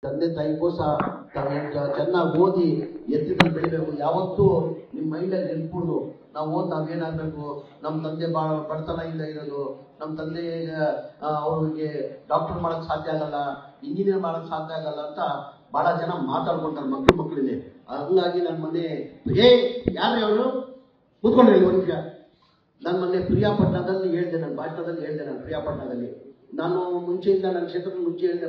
ತಂದೆ ತಾಯಿಗೂ ಸಹ ಚೆನ್ನಾಗಿ ಓದಿ ಎತ್ತಿನಲ್ಲಿ ಬೆಳಿಬೇಕು. ಯಾವತ್ತೂ ನಿಮ್ಮ ಮೈಂಡಲ್ಲಿ ನೆನ್ಪುಡ್ದು ನಾವು ಓದಿ ನಾವೇನಾಗಬೇಕು, ನಮ್ಮ ತಂದೆ ಬಡತನ ಇಲ್ಲ ಇರೋದು, ನಮ್ಮ ತಂದೆ ಅವ್ರಿಗೆ ಡಾಕ್ಟರ್ ಮಾಡೋಕ್ಕೆ ಸಾಧ್ಯ ಆಗಲ್ಲ, ಇಂಜಿನಿಯರ್ ಮಾಡೋಕ್ಕೆ ಸಾಧ್ಯ ಆಗಲ್ಲ ಅಂತ ಭಾಳ ಜನ ಮಾತಾಡ್ಕೊಂತಾರೆ ಮಕ್ಕಳಿಗೆ. ಹಂಗಾಗಿ ನನ್ನ ಮೊನ್ನೆ ಯಾರು ಅವರು ಕೂತ್ಕೊಂಡ್ರಿ ಒಂದು ನಿಮಿಷ. ನಾನು ಮೊನ್ನೆ ಪ್ರಿಯಾಪಟ್ಟಣದಲ್ಲಿ ಹೇಳಿದೆ, ನನ್ನ ಭಾಷಣದಲ್ಲಿ ಹೇಳಿದೆ. ನಾನು ಪ್ರಿಯಾಪಟ್ಟಣದಲ್ಲಿ ನಾನು ಮುಂಚೆಯಿಂದ ನನ್ನ ಕ್ಷೇತ್ರದ ಮುಂಚೆ ಹೇಳಿದೆ.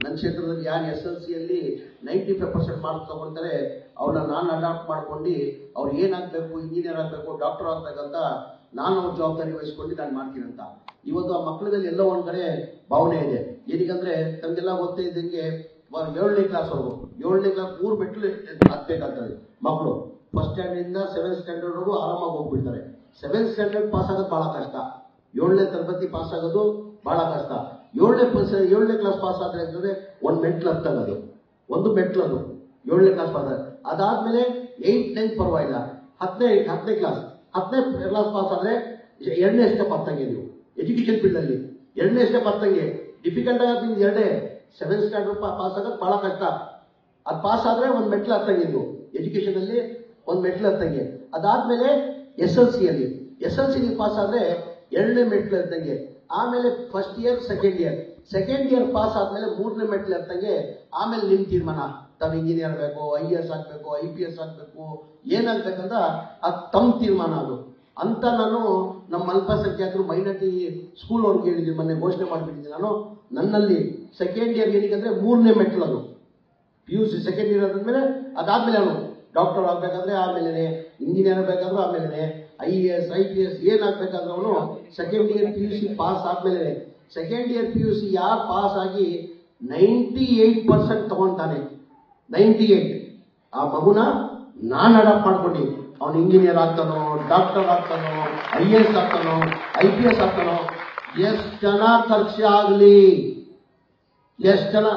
ನನ್ನ ಕ್ಷೇತ್ರದಲ್ಲಿ ಯಾರು SLCಯಲ್ಲಿ 95% ಮಾರ್ಕ್ಸ್ ತಗೊಳ್ತಾರೆ ಅವ್ರನ್ನ ನಾನು ಅಡಾಪ್ಟ್ ಮಾಡ್ಕೊಂಡು ಅವ್ರು ಏನಾಗಬೇಕು, ಇಂಜಿನಿಯರ್ ಆಗಬೇಕು, ಡಾಕ್ಟರ್ ಆಗಬೇಕಂತ ನಾನು ಅವ್ರ ಜವಾಬ್ದಾರಿ ವಹಿಸ್ಕೊಂಡು ನಾನು ಮಾಡ್ತೀನಿ ಅಂತ. ಇವತ್ತು ಆ ಮಕ್ಕಳಲ್ಲಿ ಎಲ್ಲೋ ಒಂದು ಕಡೆ ಭಾವನೆ ಇದೆ. ಏನಕ್ಕಂದ್ರೆ ತಮಗೆಲ್ಲ ಗೊತ್ತೇ ಇದ್ದಂಗೆ 7ನೇ ಕ್ಲಾಸ್ವರೆಗೂ 7ನೇ ಕ್ಲಾಸ್ 3 ಮೆಟ್ಲು ಹತ್ಬೇಕಾಗ್ತದೆ ಮಕ್ಕಳು. ಫಸ್ಟ್ ಸ್ಟ್ಯಾಂಡರ್ಡಿಂದ 7th ಸ್ಟ್ಯಾಂಡರ್ಡ್ವರೆಗೂ ಆರಾಮಾಗಿ ಹೋಗ್ಬಿಡ್ತಾರೆ. 7th ಸ್ಟ್ಯಾಂಡರ್ಡ್ ಪಾಸ್ ಆಗೋದು ಭಾಳ ಕಷ್ಟ. 7ನೇ ತರಗತಿ ಪಾಸ್ ಆಗೋದು ಭಾಳ ಕಷ್ಟ. 7ನೇ ಕ್ಲಾಸ್ ಪಾಸ್ ಆದ್ರೆ ಅಂತಂದ್ರೆ ಒಂದು ಮೆಟ್ಲು ಹತ್ತಗೋದು, ಒಂದು ಮೆಟ್ಲದು 7ನೇ ಕ್ಲಾಸ್ ಪಾಸ್ ಆದ್ರೆ. ಅದಾದ್ಮೇಲೆ 8th 9th ಪರವಾಗಿಲ್ಲ, 10ನೇ ಕ್ಲಾಸ್ ಪಾಸ್ ಆದ್ರೆ 2ನೇ ಸ್ಟೆಪ್ ಹತ್ತಂಗೆ. ನೀವು ಎಜುಕೇಶನ್ ಫೀಲ್ಡ್ ಅಲ್ಲಿ 2ನೇ ಸ್ಟೆಪ್ ಹತ್ತಂಗೆ ಡಿಫಿಕಲ್ಟ್ ಆಗೋದು. ನಿಮ್ಗೆ 7th ಸ್ಟ್ಯಾಂಡರ್ಡ್ ಪಾಸ್ ಆಗೋದು ಭಾಳ ಕಷ್ಟ. ಅದು ಪಾಸ್ ಆದ್ರೆ ಒಂದು ಮೆಟ್ಲು ಹತ್ತಂಗೆ. ನೀವು ಎಜುಕೇಶನ್ ಅಲ್ಲಿ ಒಂದು ಮೆಟ್ಲು ಹತ್ತಂಗೆ. ಅದಾದ್ಮೇಲೆ SLC ಪಾಸ್ ಆದ್ರೆ 2ನೇ ಮೆಟ್ಲು ಹತ್ತಂಗೆ. ಆಮೇಲೆ first year second year pass ಆದ್ಮೇಲೆ 3ನೇ ಮೆಟ್ಲು ಹತ್ತಂಗೆ. ಆಮೇಲೆ ನಿಮ್ಮ ತೀರ್ಮಾನ, ತಾವು ಇಂಜಿನಿಯರ್ ಆಗಬೇಕು, IAS ಆಗಬೇಕು, IPS ಆಗಬೇಕು, ಏನಾಗಬೇಕಂತ ಅದು ತಮ್ಮ ತೀರ್ಮಾನ. ಅದು ಅಂತ ನಾನು ನಮ್ಮ ಅಲ್ಪಸಂಖ್ಯಾತರು ಮೈನಾರಿಟಿ ಸ್ಕೂಲ್ ಅವ್ರಿಗೆ ಹೇಳಿದ್ದೀನಿ, ಮೊನ್ನೆ ಘೋಷಣೆ ಮಾಡಿಬಿಟ್ಟಿದ್ದೀನಿ ನಾನು. ನನ್ನಲ್ಲಿ ಸೆಕೆಂಡ್ ಇಯರ್ ಏನಕ್ಕಂದ್ರೆ 3ನೇ ಮೆಟ್ಲು ಅದು. PUC ಸೆಕೆಂಡ್ ಇಯರ್ ಆದ್ಮೇಲೆ ಅದಾದ್ಮೇಲೆ ಅವನು ಡಾಕ್ಟರ್ ಆಗ್ಬೇಕಾದ್ರೆ ಆಮೇಲೆ, ಇಂಜಿನಿಯರ್ ಆಗಬೇಕಾದ್ರೂ ಆಮೇಲೆ, IAS IPS ಏನಾಗಬೇಕಾದ್ರೂ ಅವನು ಸೆಕೆಂಡ್ ಇಯರ್ PUC ಪಾಸ್ ಆದ್ಮೇಲೆ. ಸೆಕೆಂಡ್ ಇಯರ್ PUC ಯಾರು ಪಾಸ್ ಆಗಿ 98% ತಗೊಂತಾನೆ, 98, ಆ ಮಗುನ ನಾನು ಅಡಾಪ್ಟ್ ಮಾಡ್ಕೊಂಡು ಅವನು ಇಂಜಿನಿಯರ್ ಆಗ್ತಾನೋ, ಡಾಕ್ಟರ್ ಆಗ್ತಾನೋ, IAS ಆಗ್ತಾನೋ, IPS ಆಗ್ತಾನೋ. ಎಷ್ಟು ಜನ ಖರ್ಚಾಗ್ಲಿ, ಎಷ್ಟು ಜನ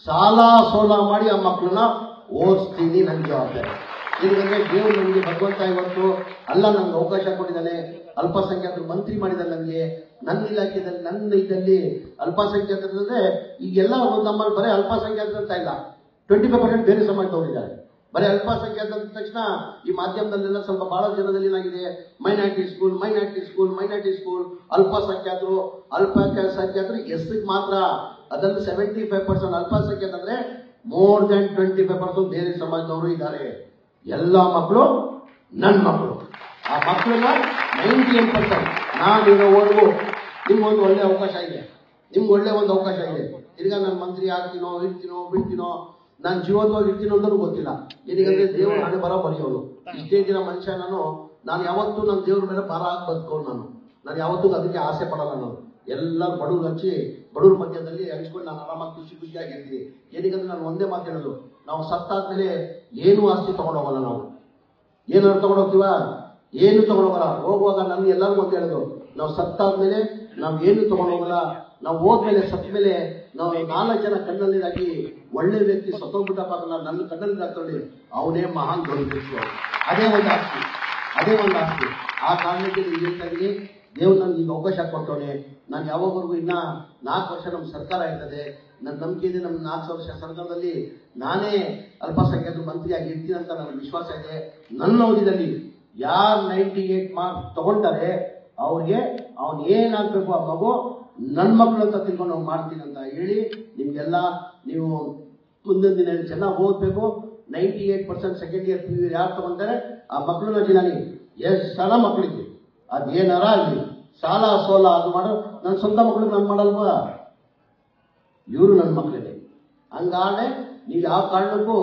ಸಾಲ ಸೋಲ ಮಾಡಿ ಆ ಮಕ್ಕಳನ್ನ ಓದಿಸ್ತೀನಿ, ನನ್ನ ಜವಾಬ್ದಾರಿ. ಇದಕ್ಕೆ ದೇವರು ನನಗೆ ಭಗವಂತ ಇವತ್ತು ಅಲ್ಲ ನನಗೆ ಅವಕಾಶ ಕೊಟ್ಟಿದ್ದಾನೆ. ಅಲ್ಪಸಂಖ್ಯಾತರು ಮಂತ್ರಿ ಮಾಡಿದ್ದಾನೆ ನನಗೆ. ನನ್ನ ಇಲಾಖೆಯಲ್ಲಿ ನನ್ನ ಇದರಲ್ಲಿ ಅಲ್ಪಸಂಖ್ಯಾತರಂದ್ರೆ ಈಗೆಲ್ಲ ನಮ್ಮಲ್ಲಿ ಬರೀ ಅಲ್ಪಸಂಖ್ಯಾತರು ಅಂತ ಇಲ್ಲ, 25% ಬೇರೆ ಸಮಾಜದವರಿದ್ದಾರೆ. ಬರೀ ಅಲ್ಪಸಂಖ್ಯಾತ ಅಂದ ತಕ್ಷಣ ಈ ಮಾಧ್ಯಮದಲ್ಲೆಲ್ಲ ಸ್ವಲ್ಪ ಬಹಳ ಜನದಲ್ಲಿ ಏನಾಗಿದೆ, ಮೈನಾರಿಟಿ ಸ್ಕೂಲ್ ಅಲ್ಪಸಂಖ್ಯಾತರು ಎಸ್ಗೆ ಮಾತ್ರ. ಅದರಲ್ಲಿ 75% ಅಲ್ಪಸಂಖ್ಯಾತ ಅಂದ್ರೆ ಮೋರ್ ದನ್ 25% ಬೇರೆ ಸಮಾಜದವರು ಇದ್ದಾರೆ. ಎಲ್ಲ ಮಕ್ಕಳು ನನ್ನ ಮಕ್ಕಳು. ಆ ಮಕ್ಕಳನ್ನ 98% ನಾನಿರೋವರೆಗೂ ನಿಮ್ಗೊಂದು ಒಳ್ಳೆ ಅವಕಾಶ ಇದೆ, ತಿರ್ಗಾ ನಾನು ಮಂತ್ರಿ ಆಗ್ತೀನೋ, ಇರ್ತೀನೋ, ಬಿಡ್ತೀನೋ, ನಾನು ಜೀವನವಾಗಿ ಇರ್ತೀನೋ ಅಂತ ಗೊತ್ತಿಲ್ಲ. ಏನಕ್ಕೆ ದೇವರು ಹಣೆ ಬರ ಬರೆಯೋನು. ಇಷ್ಟೇ ದಿನ ಮನುಷ್ಯ ನಾನು ಯಾವತ್ತೂ ನನ್ನ ದೇವ್ರ ಮೇಲೆ ಭಾರ ಆಗಿ ಬದುಕೋನು. ನಾನು ಯಾವತ್ತೂ ಅದಕ್ಕೆ ಆಸೆ ಪಡಲ್ಲ. ನಾನು ಎಲ್ಲ ಬಡವ್ರ ಮಧ್ಯದಲ್ಲಿ ಹಂಚ್ಕೊಂಡು ನಾನು ಆರಾಮಾಗಿ ಖುಷಿಯಾಗಿರ್ತೀನಿ. ಏನಕ್ಕಂದ್ರೆ ನಾನು ಒಂದೇ ಮಾತು ಹೇಳೋದು, ನಾವು ಸತ್ತಾದ್ಮೇಲೆ ಏನು ಆಸ್ತಿ ತಗೊಂಡೋಗಲ್ಲ. ನಾವು ಏನಾದ್ರು ತಗೊಂಡೋಗ್ತೀವ? ಏನು ತಗೊಂಡೋಗಲ್ಲ. ಹೋಗುವಾಗ ನಾನು ಎಲ್ಲರಿಗೂ ಒಂದು ಹೇಳೋದು, ನಾವು ಸತ್ತಾದ್ಮೇಲೆ ನಾವು ಏನು ತಗೊಂಡೋಗಲ್ಲ. ನಾವು ಹೋದ್ಮೇಲೆ ಸತ್ತ ಮೇಲೆ ನಾವು 4 ಜನ ಕಣ್ಣಲ್ಲಿ ಹಾಕಿ ಒಳ್ಳೆ ವ್ಯಕ್ತಿ ಸತ್ತೋಗ್ಬಿಟ್ಟಪ್ಪ ನನ್ನ ಕಣ್ಣಲ್ಲಿ ಹಾಕೊಳ್ಳಿ, ಅವನೇ ಮಹಾನ್ ದೊಡ್ಡ. ಅದೇ ಒಂದು ಆಸ್ತಿ. ಆ ಕಾರಣಕ್ಕೆ ನೀವು ಹೇಳ್ತಾ ಇದ್ದೀನಿ, ದೇವ್ರು ನನಗೆ ಈಗ ಅವಕಾಶ ಕೊಟ್ಟವನೆ. ನಾನು ಯಾವಾಗವರೆಗೂ ಇನ್ನ 4 ವರ್ಷ ನಮ್ಮ ಸರ್ಕಾರ ಇರ್ತದೆ, ನನ್ನ ನಂಬಿಕೆ ಇದೆ. ನಮ್ಮ 4 ವರ್ಷ ಸರ್ಕಾರದಲ್ಲಿ ನಾನೇ ಅಲ್ಪಸಂಖ್ಯಾತ ಮಂತ್ರಿಯಾಗಿ ಇರ್ತೀನಿ ಅಂತ ನನಗೆ ವಿಶ್ವಾಸ ಇದೆ. ನನ್ನ ಅವಧಿಯಲ್ಲಿ ಯಾರು 98 ಮಾರ್ಕ್ಸ್ ತಗೊಂತಾರೆ ಅವ್ರಿಗೆ ಅವನು ಏನಾಗಬೇಕು, ಆ ಮಗು ನನ್ನ ಮಕ್ಕಳು ಅಂತ ತಿಳ್ಕೊಂಡು ನಾವು ಮಾಡ್ತೀನಿ ಅಂತ ಹೇಳಿ ನಿಮ್ಗೆಲ್ಲ ನೀವು ಮುಂದಿನ ದಿನ ಚೆನ್ನಾಗಿ ಓದಬೇಕು. 98% ಸೆಕೆಂಡ್ ಇಯರ್ PU ಯಾರು ತಗೊಂತಾರೆ ಆ ಮಕ್ಕಳನ್ನ ಜಿಲ್ಲಾನಿ ಎಷ್ಟು ಸಲ ಮಕ್ಕಳಿಗೆ ಅದೇನಾರ ಆಗಲಿ ಸಾಲ ಸೋಲ ಅದು ಮಾಡೋ ನನ್ನ ಸ್ವಂತ ಮಕ್ಕಳಿಗೆ ನಾನು ಮಾಡಲ್ವಾ? ಇವರು ನನ್ನ ಮಕ್ಕಳಿಗೆ. ಹಂಗಾದ್ರೆ ನೀವು ಯಾವ ಕಾರಣಕ್ಕೂ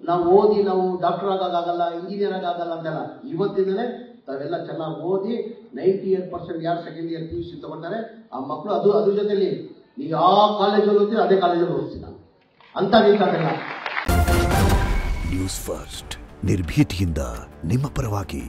ನಾವು ಓದಿ ನಾವು ಡಾಕ್ಟರ್ ಆಗೋಕ್ಕಾಗಲ್ಲ, ಇಂಜಿನಿಯರ್ ಆಗೋಕ್ಕಾಗಲ್ಲ ಅಂತಲ್ಲ. ಇವತ್ತಿಂದಲೇ ತಾವೆಲ್ಲ ಚೆನ್ನಾಗಿ ಓದಿ 98% ಯಾರು ಸೆಕೆಂಡ್ ಇಯರ್ PUC ತಗೊಂತಾರೆ ಆ ಮಕ್ಕಳು ಅದ್ರ ಜೊತೆಲಿ ನೀವು ಯಾವ ಕಾಲೇಜಲ್ಲಿ ಓದ್ತೀವಿ ಅದೇ ಕಾಲೇಜಲ್ಲಿ ಓದಿಸ್ತೀನಿ ನಾನು ಅಂತ ನಿಲ್ತಾಗಲ್ಲ. ನ್ಯೂಸ್ ಫಸ್ಟ್ ನಿರ್ಭೀತಿಯಿಂದ ನಿಮ್ಮ ಪರವಾಗಿ.